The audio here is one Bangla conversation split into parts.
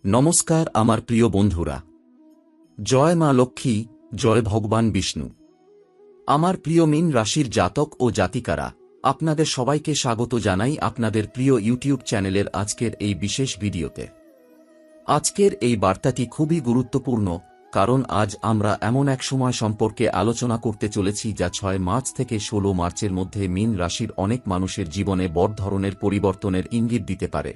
নমস্কার আমার প্রিয় বন্ধুরা। জয় মা লক্ষ্মী, জয় ভগবান বিষ্ণু। আমার প্রিয় মীন রাশির জাতক ও জাতিকারা, আপনাদের সবাইকে স্বাগত জানাই আপনাদের প্রিয় ইউটিউব চ্যানেলের আজকের এই বিশেষ ভিডিওতে। আজকের এই বার্তাটি খুবই গুরুত্বপূর্ণ, কারণ আজ আমরা এমন এক সময় সম্পর্কে আলোচনা করতে চলেছি যা 6 মার্চ থেকে 16 মার্চের মধ্যে মীন রাশির অনেক মানুষের জীবনে বড় ধরনের পরিবর্তনের ইঙ্গিত দিতে পারে।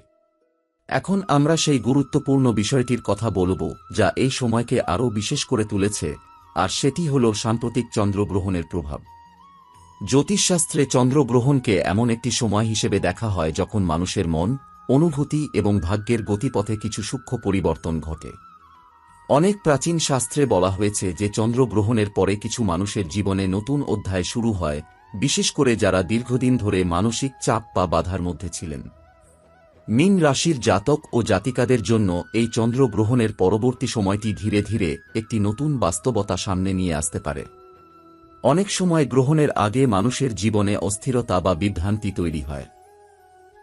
এখন আমরা সেই গুরুত্বপূর্ণ বিষয়টির কথা বলবো যা এই সময়কে আরও বিশেষ করে তুলেছে, আর সেটি হল সাম্প্রতিক চন্দ্রগ্রহণের প্রভাব। জ্যোতিষশাস্ত্রে চন্দ্রগ্রহণকে এমন একটি সময় হিসেবে দেখা হয় যখন মানুষের মন, অনুভূতি এবং ভাগ্যের গতিপথে কিছু সূক্ষ্ম পরিবর্তন ঘটে। অনেক প্রাচীন শাস্ত্রে বলা হয়েছে যে চন্দ্রগ্রহণের পরে কিছু মানুষের জীবনে নতুন অধ্যায় শুরু হয়, বিশেষ করে যারা দীর্ঘদিন ধরে মানসিক চাপ বা বাধার মধ্যে ছিলেন। মীন রাশির জাতক ও জাতিকাদের জন্য এই চন্দ্রগ্রহণের পরবর্তী সময়টি ধীরে ধীরে একটি নতুন বাস্তবতা সামনে নিয়ে আসতে পারে। অনেক সময় গ্রহণের আগে মানুষের জীবনে অস্থিরতা বা বিভ্রান্তি তৈরি হয়।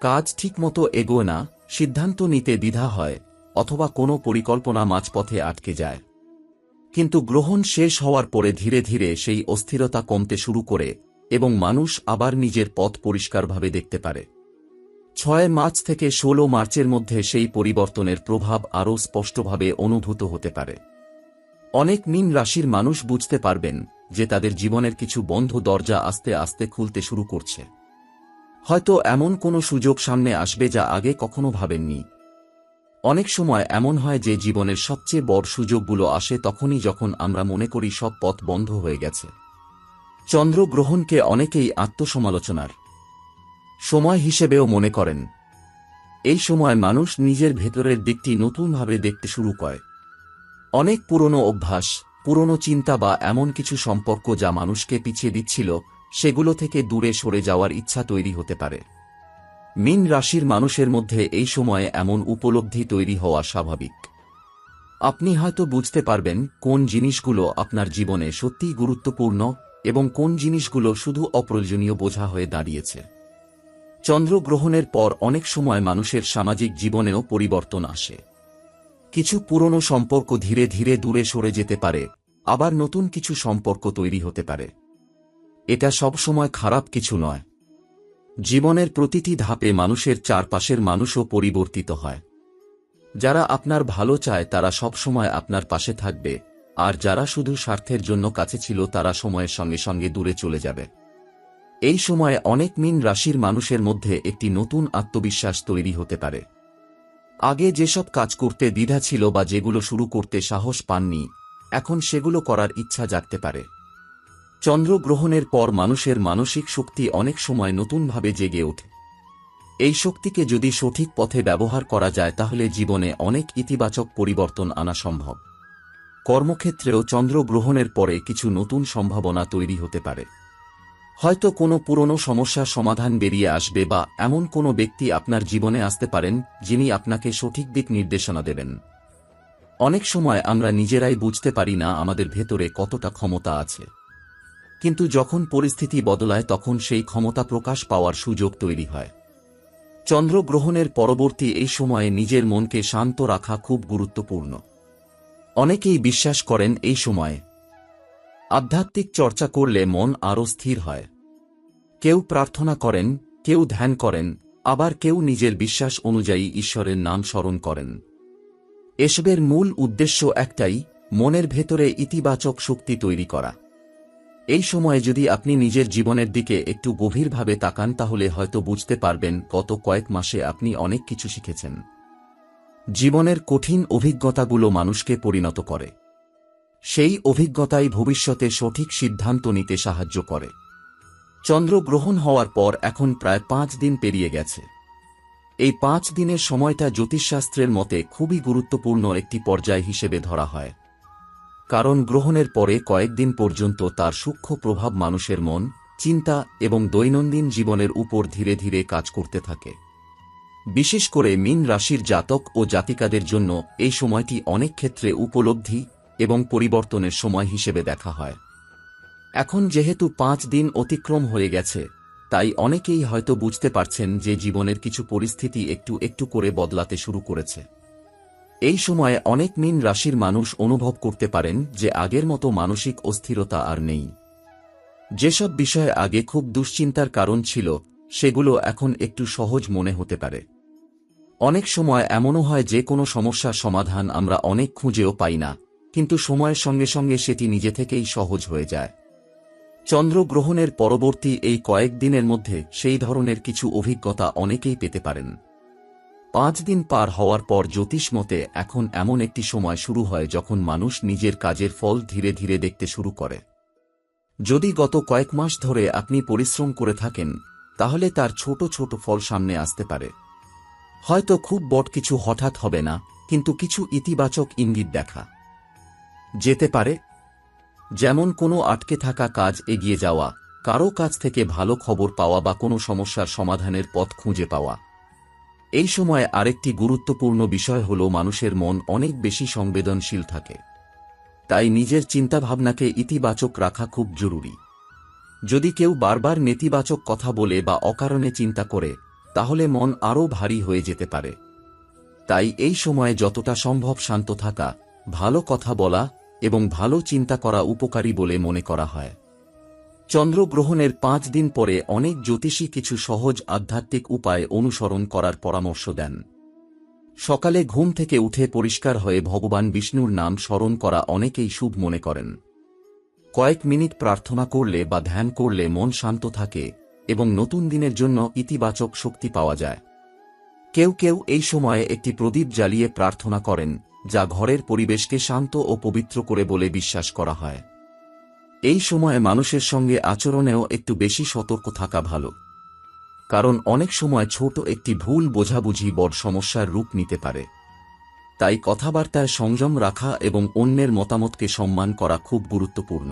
কাজ ঠিকমতো এগোয় না, সিদ্ধান্ত নিতে দ্বিধা হয়, অথবা কোনো পরিকল্পনা মাঝপথে আটকে যায়। কিন্তু গ্রহণ শেষ হওয়ার পরে ধীরে ধীরে সেই অস্থিরতা কমতে শুরু করে এবং মানুষ আবার নিজের পথ পরিষ্কারভাবে দেখতে পারে। 6 মার্চ থেকে 16 মার্চের মধ্যে সেই পরিবর্তনের প্রভাব আরও স্পষ্টভাবে অনুভূত হতে পারে। অনেক মীন রাশির মানুষ বুঝতে পারবেন যে তাদের জীবনের কিছু বন্ধ দরজা আস্তে আস্তে খুলতে শুরু করছে। হয়তো এমন কোনো সুযোগ সামনে আসবে যা আগে কখনো ভাবেননি। অনেক সময় এমন হয় যে জীবনের সবচেয়ে বড় সুযোগগুলো আসে তখনই যখন আমরা মনে করি সব পথ বন্ধ হয়ে গেছে। চন্দ্রগ্রহণকে অনেকেই আত্মসমালোচনার সময় হিসেবেও মনে করেন। এই সময় মানুষ নিজের ভেতরের দিকটি নতুনভাবে দেখতে শুরু করে। অনেক পুরনো অভ্যাস, পুরনো চিন্তা বা এমন কিছু সম্পর্ক যা মানুষকে পিছিয়ে দিচ্ছিল, সেগুলো থেকে দূরে সরে যাওয়ার ইচ্ছা তৈরি হতে পারে। মীন রাশির মানুষের মধ্যে এই সময়ে এমন উপলব্ধি তৈরি হওয়া স্বাভাবিক। আপনি হয়তো বুঝতে পারবেন কোন জিনিসগুলো আপনার জীবনে সত্যিই গুরুত্বপূর্ণ এবং কোন জিনিসগুলো শুধু অপ্রয়োজনীয় বোঝা হয়ে দাঁড়িয়েছে। চন্দ্রগ্রহণের পর অনেক সময় মানুষের সামাজিক জীবনেও পরিবর্তন আসে। কিছু পুরনো সম্পর্ক ধীরে ধীরে দূরে সরে যেতে পারে, আবার নতুন কিছু সম্পর্ক তৈরি হতে পারে। এটা সবসময় খারাপ কিছু নয়। জীবনের প্রতিটি ধাপে মানুষের চারপাশের মানুষও পরিবর্তিত হয়। যারা আপনার ভালো চায় তারা সবসময় আপনার পাশে থাকবে, আর যারা শুধু স্বার্থের জন্য কাছে ছিল তারা সময়ের সঙ্গে সঙ্গে দূরে চলে যাবে। এই সময়ে অনেক মীন রাশির মানুষের মধ্যে একটি নতুন আত্মবিশ্বাস তৈরি হতে পারে। আগে যেসব কাজ করতে দ্বিধা ছিল বা যেগুলো শুরু করতে সাহস পাননি, এখন সেগুলো করার ইচ্ছা জাগতে পারে। চন্দ্রগ্রহণের পর মানুষের মানসিক শক্তি অনেক সময় নতুনভাবে জেগে ওঠে। এই শক্তিকে যদি সঠিক পথে ব্যবহার করা যায় তাহলে জীবনে অনেক ইতিবাচক পরিবর্তন আনা সম্ভব। কর্মক্ষেত্রেও চন্দ্রগ্রহণের পরে কিছু নতুন সম্ভাবনা তৈরি হতে পারে। হয়তো কোনো পুরনো সমস্যার সমাধান বেরিয়ে আসবে বা এমন কোনো ব্যক্তি আপনার জীবনে আসতে পারেন যিনি আপনাকে সঠিক দিক নির্দেশনা দেবেন। অনেক সময় আমরা নিজেরাই বুঝতে পারি না আমাদের ভেতরে কতটা ক্ষমতা আছে, কিন্তু যখন পরিস্থিতি বদলায় তখন সেই ক্ষমতা প্রকাশ পাওয়ার সুযোগ তৈরি হয়। চন্দ্রগ্রহণের পরবর্তী এই সময়ে নিজের মনকে শান্ত রাখা খুব গুরুত্বপূর্ণ। অনেকেই বিশ্বাস করেন এই সময়ে আধ্যাত্মিক চর্চা করলে মন আরও স্থির হয়। কেউ প্রার্থনা করেন, কেউ ধ্যান করেন, আবার কেউ নিজের বিশ্বাস অনুযায়ী ঈশ্বরের নাম স্মরণ করেন। এসবের মূল উদ্দেশ্য একটাই, মনের ভেতরে ইতিবাচক শক্তি তৈরি করা। এই সময়ে যদি আপনি নিজের জীবনের দিকে একটু গভীরভাবে তাকান তাহলে হয়তো বুঝতে পারবেন গত কয়েক মাসে আপনি অনেক কিছু শিখেছেন। জীবনের কঠিন অভিজ্ঞতাগুলো মানুষকে পরিণত করে। সেই অভিজ্ঞতাই ভবিষ্যতে সঠিক সিদ্ধান্ত নিতে সাহায্য করে। চন্দ্রগ্রহণ হওয়ার পর এখন প্রায় 5 দিন পেরিয়ে গেছে। এই 5 দিনের সময়টা জ্যোতিষশাস্ত্রের মতে খুবই গুরুত্বপূর্ণ একটি পর্যায় হিসেবে ধরা হয়, কারণ গ্রহণের পরে কয়েকদিন পর্যন্ত তার সূক্ষ্ম প্রভাব মানুষের মন, চিন্তা এবং দৈনন্দিন জীবনের উপর ধীরে ধীরে কাজ করতে থাকে। বিশেষ করে মীন রাশির জাতক ও জাতিকাদের জন্য এই সময়টি অনেক ক্ষেত্রে উপলব্ধি এবং পরিবর্তনের সময় হিসেবে দেখা হয়। এখন যেহেতু 5 দিন অতিক্রম হয়ে গেছে, তাই অনেকেই হয়তো বুঝতে পারছেন যে জীবনের কিছু পরিস্থিতি একটু একটু করে বদলাতে শুরু করেছে। এই সময়ে অনেক মীন রাশির মানুষ অনুভব করতে পারেন যে আগের মতো মানসিক অস্থিরতা আর নেই। যেসব বিষয়ে আগে খুব দুশ্চিন্তার কারণ ছিল, সেগুলো এখন একটু সহজ মনে হতে পারে। অনেক সময় এমনও হয় যে কোনো সমস্যার সমাধান আমরা অনেক খুঁজেও পাই না, কিন্তু সময়ের সঙ্গে সঙ্গে সেটি নিজে থেকেই সহজ হয়ে যায়। চন্দ্রগ্রহণের পরবর্তী এই কয়েকদিনের মধ্যে সেই ধরনের কিছু অভিজ্ঞতা অনেকেই পেতে পারেন। 5 দিন পার হওয়ার পর জ্যোতিষ মতে এখন এমন একটি সময় শুরু হয় যখন মানুষ নিজের কাজের ফল ধীরে ধীরে দেখতে শুরু করে। যদি গত কয়েক মাস ধরে আপনি পরিশ্রম করে থাকেন, তাহলে তার ছোট ছোট ফল সামনে আসতে পারে। হয়তো খুব বড় কিছু হঠাৎ হবে না, কিন্তু কিছু ইতিবাচক ইঙ্গিত দেখা যেতে পারে। যেমন কোনো আটকে থাকা কাজ এগিয়ে যাওয়া, কারো কাছ থেকে ভালো খবর পাওয়া বা কোনো সমস্যার সমাধানের পথ খুঁজে পাওয়া। এই সময় আরেকটি গুরুত্বপূর্ণ বিষয় হল মানুষের মন অনেক বেশি সংবেদনশীল থাকে। তাই নিজের চিন্তাভাবনাকে ইতিবাচক রাখা খুব জরুরি। যদি কেউ বারবার নেতিবাচক কথা বলে বা অকারণে চিন্তা করে, তাহলে মন আরও ভারী হয়ে যেতে পারে। তাই এই সময়ে যতটা সম্ভব শান্ত থাকা, ভালো কথা বলা এবং ভালো চিন্তা করা উপকারী বলে মনে করা হয়। চন্দ্রগ্রহণের 5 দিন পরে অনেক জ্যোতিষী কিছু সহজ আধ্যাত্মিক উপায় অনুসরণ করার পরামর্শ দেন। সকালে ঘুম থেকে উঠে পরিষ্কার হয়ে ভগবান বিষ্ণুর নাম স্মরণ করা অনেকেই শুভ মনে করেন। কয়েক মিনিট প্রার্থনা করলে বা ধ্যান করলে মন শান্ত থাকে এবং নতুন দিনের জন্য ইতিবাচক শক্তি পাওয়া যায়। কেউ কেউ এই সময়ে একটি প্রদীপ জ্বালিয়ে প্রার্থনা করেন, যা ঘরের পরিবেশকে শান্ত ও পবিত্র করে বলে বিশ্বাস করা হয়। এই সময়ে মানুষের সঙ্গে আচরণেও একটু বেশি সতর্ক থাকা ভালো, কারণ অনেক সময় ছোট একটি ভুল বোঝাবুঝি বড় সমস্যার রূপ নিতে পারে। তাই কথাবার্তায় সংযম রাখা এবং অন্যের মতামতকে সম্মান করা খুব গুরুত্বপূর্ণ।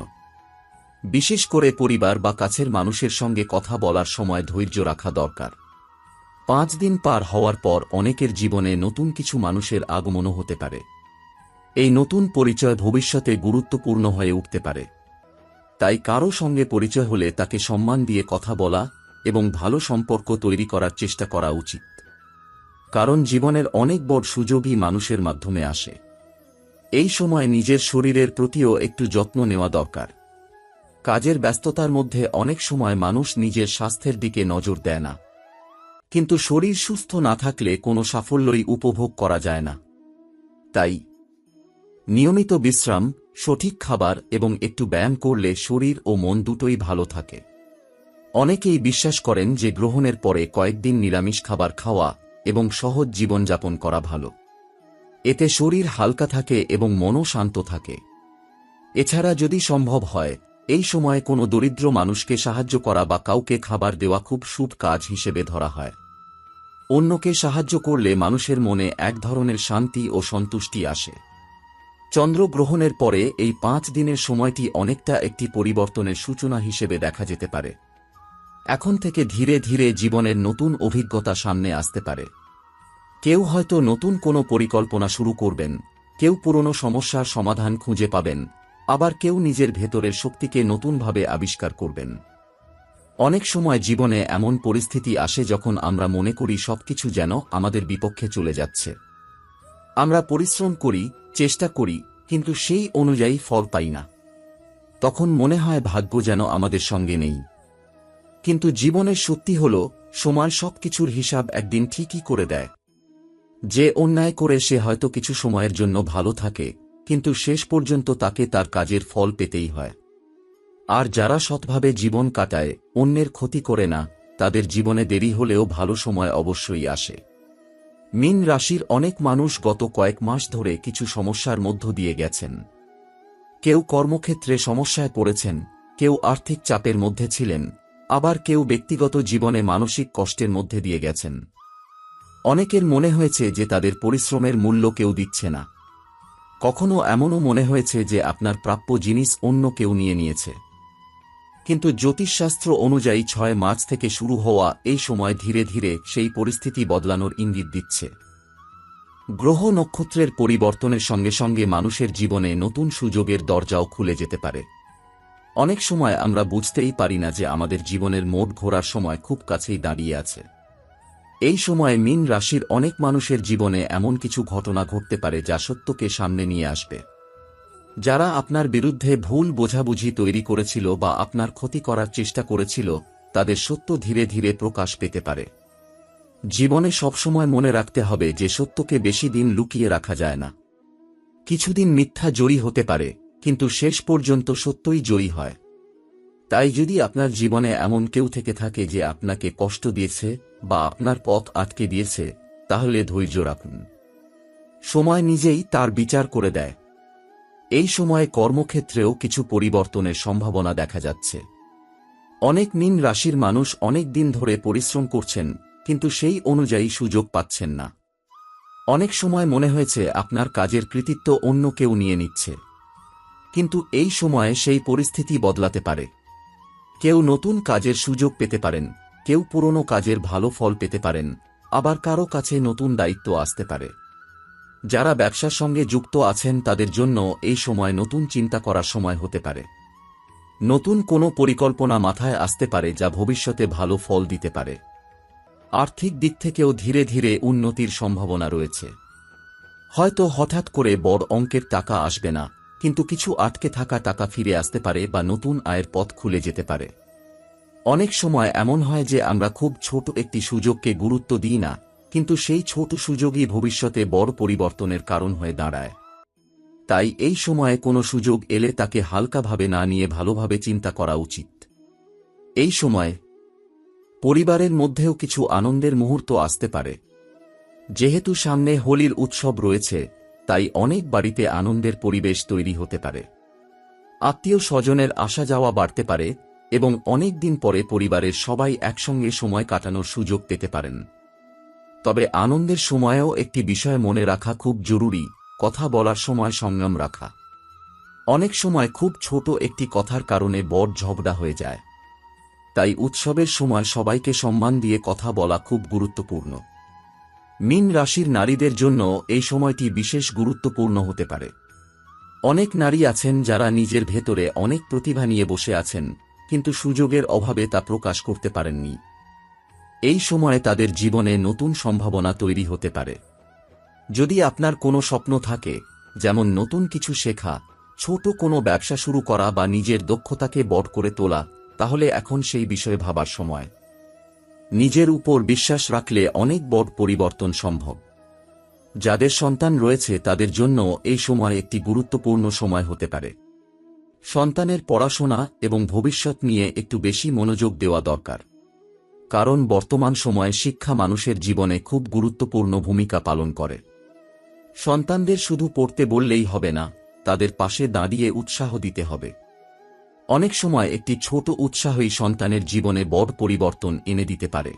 বিশেষ করে পরিবার বা কাছের মানুষের সঙ্গে কথা বলার সময় ধৈর্য রাখা দরকার। 5 দিন পার হওয়ার পর অনেকের জীবনে নতুন কিছু মানুষের আগমনও হতে পারে। এই নতুন পরিচয় ভবিষ্যতে গুরুত্বপূর্ণ হয়ে উঠতে পারে। তাই কারো সঙ্গে পরিচয় হলে তাকে সম্মান দিয়ে কথা বলা এবং ভালো সম্পর্ক তৈরি করার চেষ্টা করা উচিত, কারণ জীবনের অনেক বড় সুযোগই মানুষের মাধ্যমে আসে। এই সময় নিজের শরীরের প্রতিও একটু যত্ন নেওয়া দরকার। কাজের ব্যস্ততার মধ্যে অনেক সময় মানুষ নিজের স্বাস্থ্যের দিকে নজর দেয় না, কিন্তু শরীর সুস্থ না থাকলে কোনো সাফল্যই উপভোগ করা যায় না। তাই নিয়মিত বিশ্রাম, সঠিক খাবার এবং একটু ব্যায়াম করলে শরীর ও মন দুটোই ভালো থাকে। অনেকেই বিশ্বাস করেন যে গ্রহণের পরে কয়েকদিন নিরামিষ খাবার খাওয়া এবং সহজ জীবনযাপন করা ভালো। এতে শরীর হালকা থাকে এবং মনও শান্ত থাকে। এছাড়া যদি সম্ভব হয়, এই সময়ে কোনো দরিদ্র মানুষকে সাহায্য করা বা কাউকে খাবার দেওয়া খুব শুভ কাজ হিসেবে ধরা হয়। অন্যকে সাহায্য করলে মানুষের মনে এক ধরনের শান্তি ও সন্তুষ্টি আসে। চন্দ্রগ্রহণের পরে এই 5 দিনের সময়টি অনেকটা একটি পরিবর্তনের সূচনা হিসেবে দেখা যেতে পারে। এখন থেকে ধীরে ধীরে জীবনের নতুন অভিজ্ঞতা সামনে আসতে পারে। কেউ হয়তো নতুন কোনো পরিকল্পনা শুরু করবেন, কেউ পুরনো সমস্যার সমাধান খুঁজে পাবেন, আবার কেউ নিজের ভেতরের শক্তিকে নতুনভাবে আবিষ্কার করবেন। অনেক সময় জীবনে এমন পরিস্থিতি আসে যখন আমরা মনে করি সবকিছু যেন আমাদের বিপক্ষে চলে যাচ্ছে। আমরা পরিশ্রম করি, চেষ্টা করি, কিন্তু সেই অনুযায়ী ফল পাই না। তখন মনে হয় ভাগ্য যেন আমাদের সঙ্গে নেই। কিন্তু জীবনের সত্যি হল, সময় সবকিছুর হিসাব একদিন ঠিকই করে দেয়। যে অন্যায় করে সে হয়তো কিছু সময়ের জন্য ভালো থাকে, কিন্তু শেষ পর্যন্ত তাকে তার কাজের ফল পেতেই হয়। আর যারা সৎভাবে জীবন কাটায়, অন্যের ক্ষতি করে না, তাদের জীবনে দেরি হলেও ভালো সময় অবশ্যই আসে। মীন রাশির অনেক মানুষ গত কয়েক মাস ধরে কিছু সমস্যার মধ্য দিয়ে গেছেন। কেউ কর্মক্ষেত্রে সমস্যায় পড়েছেন, কেউ আর্থিক চাপের মধ্যে ছিলেন, আবার কেউ ব্যক্তিগত জীবনে মানসিক কষ্টের মধ্যে দিয়ে গেছেন। অনেকের মনে হয়েছে যে তাদের পরিশ্রমের মূল্য কেউ দিচ্ছে না। কখনো এমনও মনে হয়েছে যে আপনার প্রাপ্য জিনিস অন্য কেউ নিয়ে নিয়েছে। কিন্তু জ্যোতিষশাস্ত্র অনুযায়ী 6 মার্চ থেকে শুরু হওয়া এই সময় ধীরে ধীরে সেই পরিস্থিতি বদলানোর ইঙ্গিত দিচ্ছে। গ্রহ নক্ষত্রের পরিবর্তনের সঙ্গে সঙ্গে মানুষের জীবনে নতুন সুযোগের দরজাও খুলে যেতে পারে। অনেক সময় আমরা বুঝতেই পারি না যে আমাদের জীবনের মোড় ঘোরার সময় খুব কাছেই দাঁড়িয়ে আছে। এই সময়ে মীন রাশির অনেক মানুষের জীবনে এমন কিছু ঘটনা ঘটতে পারে যা সত্যকে সামনে নিয়ে আসবে। যারা আপনার বিরুদ্ধে ভুল বোঝাবুঝি তৈরি করেছিল বা আপনার ক্ষতি করার চেষ্টা করেছিল, তাদের সত্য ধীরে ধীরে প্রকাশ পেতে পারে। জীবনে সবসময় মনে রাখতে হবে যে সত্যকে বেশি দিন লুকিয়ে রাখা যায় না। কিছুদিন মিথ্যা জয়ী হতে পারে, কিন্তু শেষ পর্যন্ত সত্যই জয়ী হয়। তাই যদি আপনার জীবনে এমন কেউ থেকে থাকে যে আপনাকে কষ্ট দিয়েছে বা আপনার পথ আটকে দিয়েছে, তাহলে ধৈর্য রাখুন। সময় নিজেই তার বিচার করে দেয়। এই সময়ে কর্মক্ষেত্রেও কিছু পরিবর্তনের সম্ভাবনা দেখা যাচ্ছে। অনেক মীন রাশির মানুষ অনেক দিন ধরে পরিশ্রম করছেন, কিন্তু সেই অনুযায়ী সুযোগ পাচ্ছেন না। অনেক সময় মনে হয়েছে আপনার কাজের কৃতিত্ব অন্য কেউ নিয়ে নিচ্ছে, কিন্তু এই সময়ে সেই পরিস্থিতি বদলাতে পারে। কেউ নতুন কাজের সুযোগ পেতে পারেন, কেউ পুরনো কাজের ভালো ফল পেতে পারেন, আবার কারো কাছে নতুন দায়িত্ব আসতে পারে। যারা ব্যবসার সঙ্গে যুক্ত আছেন তাদের জন্য এই সময় নতুন চিন্তা করার সময় হতে পারে। নতুন কোনো পরিকল্পনা মাথায় আসতে পারে যা ভবিষ্যতে ভালো ফল দিতে পারে। আর্থিক দিক থেকেও ধীরে ধীরে উন্নতির সম্ভাবনা রয়েছে। হয়তো হঠাৎ করে বড় অঙ্কের টাকা আসবে না, কিন্তু কিছু আটকে থাকা টাকা ফিরে আসতে পারে বা নতুন আয়ের পথ খুলে যেতে পারে। অনেক সময় এমন হয় যে আমরা খুব ছোট একটি সুযোগকে গুরুত্ব দিই না, কিন্তু সেই ছোট সুযোগই ভবিষ্যতে বড় পরিবর্তনের কারণ হয়ে দাঁড়ায়। তাই এই সময়ে কোনো সুযোগ এলে তাকে হালকাভাবে না নিয়ে ভালোভাবে চিন্তা করা উচিত। এই সময় পরিবারের মধ্যেও কিছু আনন্দের মুহূর্ত আসতে পারে। যেহেতু সামনে হোলির উৎসব রয়েছে, তাই অনেক বাড়িতে আনন্দের পরিবেশ তৈরি হতে পারে। আত্মীয় স্বজনের আসা যাওয়া বাড়তে পারে এবং অনেক দিন পরে পরিবারের সবাই একসঙ্গে সময় কাটানোর সুযোগ পেতে পারেন। তবে আনন্দের সময়েও একটি বিষয় মনে রাখা খুব জরুরি: কথা বলার সময় সংযম রাখা। অনেক সময় খুব ছোট একটি কথার কারণে বড় ঝগড়া হয়ে যায়। তাই উৎসবের সময় সবাইকে সম্মান দিয়ে কথা বলা খুব গুরুত্বপূর্ণ। মীন রাশির নারীদের জন্য এই সময়টি বিশেষ গুরুত্বপূর্ণ হতে পারে। অনেক নারী আছেন যারা নিজের ভেতরে অনেক প্রতিভা নিয়ে বসে আছেন, কিন্তু সুযোগের অভাবে তা প্রকাশ করতে পারেননি। এই সময়ে তাদের জীবনে নতুন সম্ভাবনা তৈরি হতে পারে। যদি আপনার কোনো স্বপ্ন থাকে, যেমন নতুন কিছু শেখা, ছোট কোনো ব্যবসা শুরু করা বা নিজের দক্ষতাকে বড় করে তোলা, তাহলে এখন সেই বিষয়ে ভাবার সময়। নিজের উপর বিশ্বাস রাখলে অনেক বড় পরিবর্তন সম্ভব। যাদের সন্তান রয়েছে তাদের জন্য এই সময় একটি গুরুত্বপূর্ণ সময় হতে পারে। সন্তানের পড়াশোনা এবং ভবিষ্যৎ নিয়ে একটু বেশি মনোযোগ দেওয়া দরকার, কারণ বর্তমান সময়ে শিক্ষা মানুষের জীবনে খুব গুরুত্বপূর্ণ ভূমিকা পালন করে। সন্তানদের শুধু পড়তে বললেই হবে না, তাদের পাশে দাঁড়িয়ে উৎসাহ দিতে হবে। অনেক সময় একটি ছোট উৎসাহই সন্তানের জীবনে বড় পরিবর্তন এনে দিতে পারে।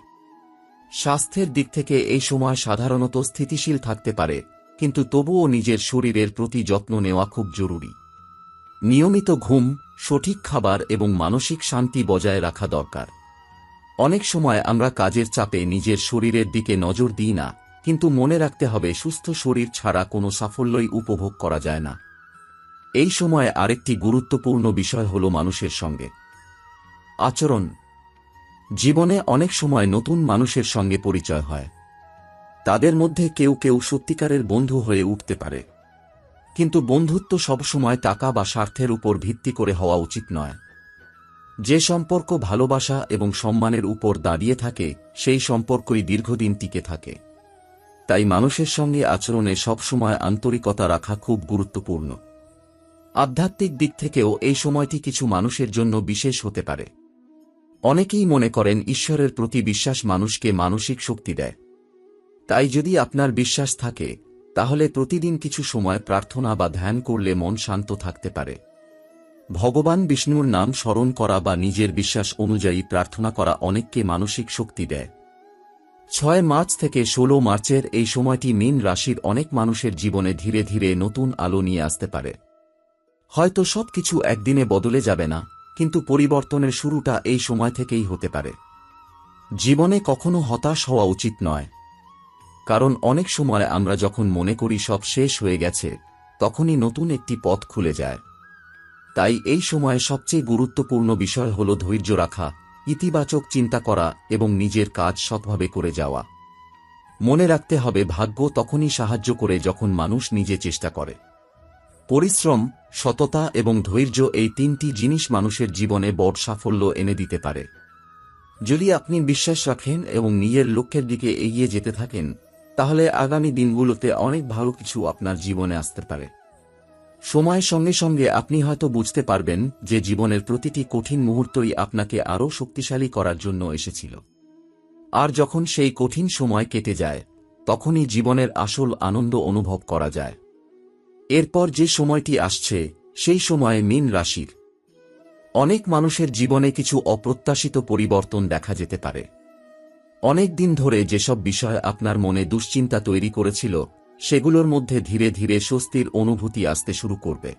স্বাস্থ্যের দিক থেকে এই সময় সাধারণত স্থিতিশীল থাকতে পারে, কিন্তু তবুও নিজের শরীরের প্রতি যত্ন নেওয়া খুব জরুরি। নিয়মিত ঘুম, সঠিক খাবার এবং মানসিক শান্তি বজায় রাখা দরকার। অনেক সময় আমরা কাজের চাপে নিজের শরীরের দিকে নজর দিই না, কিন্তু মনে রাখতে হবে সুস্থ শরীর ছাড়া কোনো সাফল্যই উপভোগ করা যায় না। এই সময়ে আরেকটি গুরুত্বপূর্ণ বিষয় হল মানুষের সঙ্গে আচরণ। জীবনে অনেক সময় নতুন মানুষের সঙ্গে পরিচয় হয়। তাদের মধ্যে কেউ কেউ সত্যিকারের বন্ধু হয়ে উঠতে পারে, কিন্তু বন্ধুত্ব সবসময় টাকা বা স্বার্থের উপর ভিত্তি করে হওয়া উচিত নয়। যে সম্পর্ক ভালোবাসা এবং সম্মানের উপর দাঁড়িয়ে থাকে, সেই সম্পর্কই দীর্ঘদিন টিকে থাকে। তাই মানুষের সঙ্গে আচরণে সবসময় আন্তরিকতা রাখা খুব গুরুত্বপূর্ণ। আধ্যাত্মিক দিক থেকেও এই সময়টি কিছু মানুষের জন্য বিশেষ হতে পারে। অনেকেই মনে করেন ঈশ্বরের প্রতি বিশ্বাস মানুষকে মানসিক শক্তি দেয়। তাই যদি আপনার বিশ্বাস থাকে, তাহলে প্রতিদিন কিছু সময় প্রার্থনা বা ধ্যান করলে মন শান্ত থাকতে পারে। ভগবান বিষ্ণুর নাম স্মরণ করা বা নিজের বিশ্বাস অনুযায়ী প্রার্থনা করা অনেককে মানসিক শক্তি দেয়। 6 মার্চ থেকে 16 মার্চের এই সময়টি মীন রাশির অনেক মানুষের জীবনে ধীরে ধীরে নতুন আলো নিয়ে আসতে পারে। হয়তো সবকিছু একদিনে বদলে যাবে না, কিন্তু পরিবর্তনের শুরুটা এই সময় থেকেই হতে পারে। জীবনে কখনো হতাশ হওয়া উচিত নয়, কারণ অনেক সময় আমরা যখন মনে করি সব শেষ হয়ে গেছে, তখনই নতুন একটি পথ খুলে যায়। তাই এই সময়ে সবচেয়ে গুরুত্বপূর্ণ বিষয় হল ধৈর্য রাখা, ইতিবাচক চিন্তা করা এবং নিজের কাজ সৎভাবে করে যাওয়া। মনে রাখতে হবে, ভাগ্য তখনই সাহায্য করে যখন মানুষ নিজে চেষ্টা করে। পরিশ্রম, সততা এবং ধৈর্য এই তিনটি জিনিস মানুষের জীবনে বড় সাফল্য এনে দিতে পারে। যদি আপনি বিশ্বাস রাখেন এবং নিজের লক্ষ্যের দিকে এগিয়ে যেতে থাকেন, তাহলে আগামী দিনগুলোতে অনেক ভালো কিছু আপনার জীবনে আসতে পারে। সময়ের সঙ্গে সঙ্গে আপনি হয়তো বুঝতে পারবেন যে জীবনের প্রতিটি কঠিন মুহূর্তই আপনাকে আরও শক্তিশালী করার জন্য এসেছিল। আর যখন সেই কঠিন সময় কেটে যায়, তখনই জীবনের আসল আনন্দ অনুভব করা যায়। এরপর যে সময়টি আসছে, সেই সময়ে মীন রাশির অনেক মানুষের জীবনে কিছু অপ্রত্যাশিত পরিবর্তন দেখা যেতে পারে। অনেক দিন ধরে যেসব বিষয় আপনার মনে দুশ্চিন্তা তৈরি করেছিল, সেগুলোর মধ্যে ধীরে ধীরে স্বস্তির অনুভূতি আসতে শুরু করবে।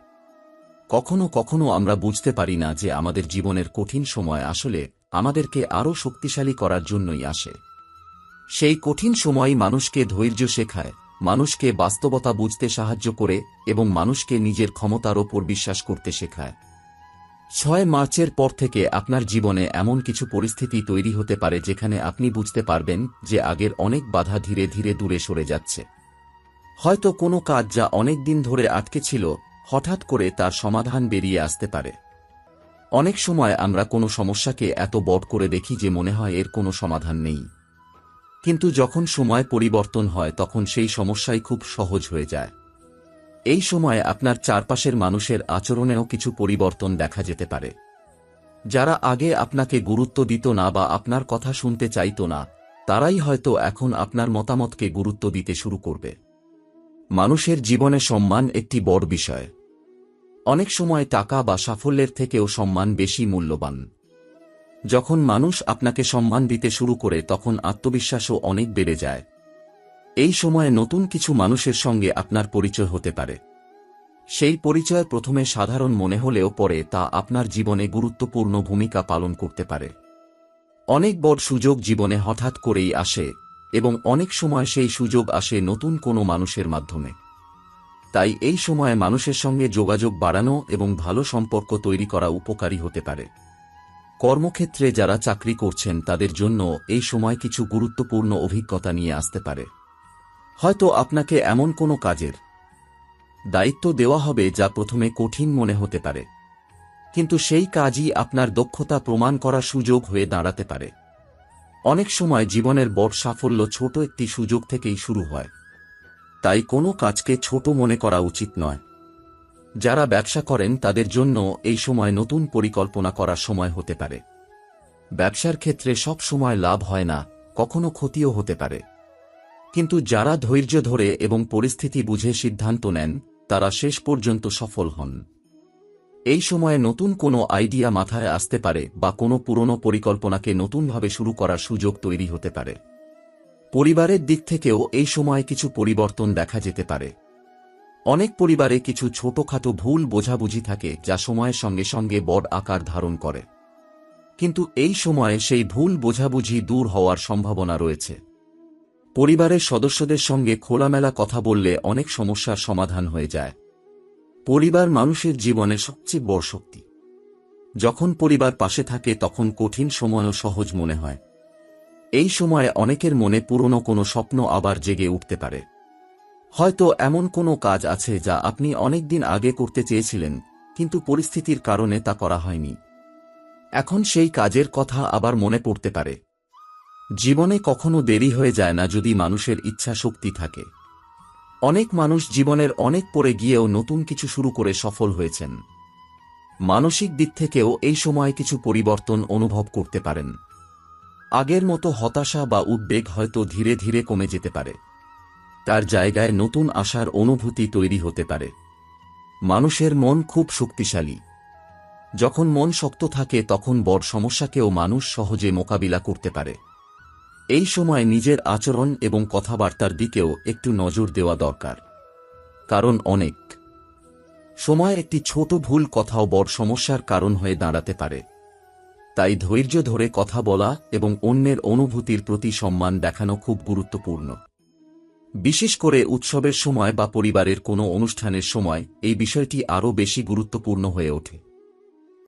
কখনো কখনো আমরা বুঝতে পারি না যে আমাদের জীবনের কঠিন সময় আসলে আমাদেরকে আরও শক্তিশালী করার জন্যই আসে। সেই কঠিন সময় মানুষকে ধৈর্য শেখায়, মানুষকে বাস্তবতা বুঝতে সাহায্য করে এবং মানুষকে নিজের ক্ষমতার ওপর বিশ্বাস করতে শেখায়। 6 মার্চের পর থেকে আপনার জীবনে এমন কিছু পরিস্থিতি তৈরি হতে পারে যেখানে আপনি বুঝতে পারবেন যে আগের অনেক বাধা ধীরে ধীরে দূরে সরে যাচ্ছে। হয়তো কোনো কাজ যা অনেক দিন ধরে আটকে ছিল, হঠাৎ করে তার সমাধান বেরিয়ে আসতে পারে। অনেক সময় আমরা কোনো সমস্যাকে এত বড় করে দেখি যে মনে হয় এর কোনো সমাধান নেই, কিন্তু যখন সময় পরিবর্তন হয় তখন সেই সমস্যাই খুব সহজ হয়ে যায়। এই সময়ে আপনার চারপাশের মানুষের আচরণেও কিছু পরিবর্তন দেখা যেতে পারে। যারা আগে আপনাকে গুরুত্ব দিত না বা আপনার কথা শুনতে চাইত না, তারাই হয়তো এখন আপনার মতামতকে গুরুত্ব দিতে শুরু করবে। মানুষের জীবনে সম্মান একটি বড় বিষয়। অনেক সময় টাকা বা সাফল্যের থেকেও সম্মান বেশি মূল্যবান। যখন মানুষ আপনাকে সম্মান দিতে শুরু করে তখন আত্মবিশ্বাসও অনেক বেড়ে যায়। এই সময়ে নতুন কিছু মানুষের সঙ্গে আপনার পরিচয় হতে পারে। সেই পরিচয় প্রথমে সাধারণ মনে হলেও পরে তা আপনার জীবনে গুরুত্বপূর্ণ ভূমিকা পালন করতে পারে। অনেক বড় সুযোগ জীবনে হঠাৎ করেই আসে এবং অনেক সময় সেই সুযোগ আসে নতুন কোনো মানুষের মাধ্যমে। তাই এই সময়ে মানুষের সঙ্গে যোগাযোগ বাড়ানো এবং ভালো সম্পর্ক তৈরি করা উপকারী হতে পারে। কর্মক্ষেত্রে যারা চাকরি করছেন তাদের জন্য এই সময় কিছু গুরুত্বপূর্ণ অভিজ্ঞতা নিয়ে আসতে পারে। হয়তো আপনাকে এমন কোনো কাজের দায়িত্ব দেওয়া হবে যা প্রথমে কঠিন মনে হতে পারে, কিন্তু সেই কাজই আপনার দক্ষতা প্রমাণ করার সুযোগ হয়ে দাঁড়াতে পারে। অনেক সময় জীবনের বড় সাফল্য ছোট একটি সুযোগ থেকেই শুরু হয়। তাই কোনো কাজকে ছোট মনে করা উচিত নয়। যারা ব্যবসা করেন তাদের জন্য এই সময় নতুন পরিকল্পনা করার সময় হতে পারে। ব্যবসার ক্ষেত্রে সব সময় লাভ হয় না, কখনো ক্ষতিও হতে পারে, কিন্তু যারা ধৈর্য ধরে এবং পরিস্থিতি বুঝে সিদ্ধান্ত নেন, তারা শেষ পর্যন্ত সফল হন। এই সময়ে নতুন কোনো আইডিয়া মাথায় আসতে পারে বা কোনো পুরনো পরিকল্পনাকে নতুনভাবে শুরু করার সুযোগ তৈরি হতে পারে। পরিবারের দিক থেকেও এই সময় কিছু পরিবর্তন দেখা যেতে পারে। অনেক পরিবারে কিছু ছোটখাটো ভুল বোঝাবুঝি থাকে যা সময়ের সঙ্গে সঙ্গে বড় আকার ধারণ করে, কিন্তু এই সময়ে সেই ভুল বোঝাবুঝি দূর হওয়ার সম্ভাবনা রয়েছে। পরিবারের সদস্যদের সঙ্গে খোলামেলা কথা বললে অনেক সমস্যার সমাধান হয়ে যায়। পরিবার মানুষের জীবনে সবচেয়ে বড় শক্তি। যখন পরিবার পাশে থাকে তখন কঠিন সময়ও সহজ মনে হয়। এই সময়ে অনেকের মনে পুরনো কোনো স্বপ্ন আবার জেগে উঠতে পারে। হয়তো এমন কোনো কাজ আছে যা আপনি অনেক দিন আগে করতে চেয়েছিলেন, কিন্তু পরিস্থিতির কারণে তা করা হয়নি। এখন সেই কাজের কথা আবার মনে পড়তে পারে। জীবনে কখনো দেরি হয়ে যায় না যদি মানুষের ইচ্ছা শক্তি থাকে। অনেক মানুষ জীবনের অনেক পরে গিয়েও নতুন কিছু শুরু করে সফল হয়েছেন। মানসিক দিক থেকেও এই সময় কিছু পরিবর্তন অনুভব করতে পারেন। আগের মতো হতাশা বা উদ্বেগ হয়তো ধীরে ধীরে কমে যেতে পারে। তার জায়গায় নতুন আশার অনুভূতি তৈরি হতে পারে। মানুষের মন খুব শক্তিশালী। যখন মন শক্ত থাকে তখন বড় সমস্যাকেও মানুষ সহজে মোকাবিলা করতে পারে। এই সময় নিজের আচরণ এবং কথাবার্তার দিকেও একটু নজর দেওয়া দরকার, কারণ অনেক সময় একটি ছোট ভুল কথাও বড় সমস্যার কারণ হয়ে দাঁড়াতে পারে। তাই ধৈর্য ধরে কথা বলা এবং অন্যের অনুভূতির প্রতি সম্মান দেখানো খুব গুরুত্বপূর্ণ। বিশেষ করে উৎসবের সময় বা পরিবারের কোনো অনুষ্ঠানের সময় এই বিষয়টি আরও বেশি গুরুত্বপূর্ণ হয়ে ওঠে।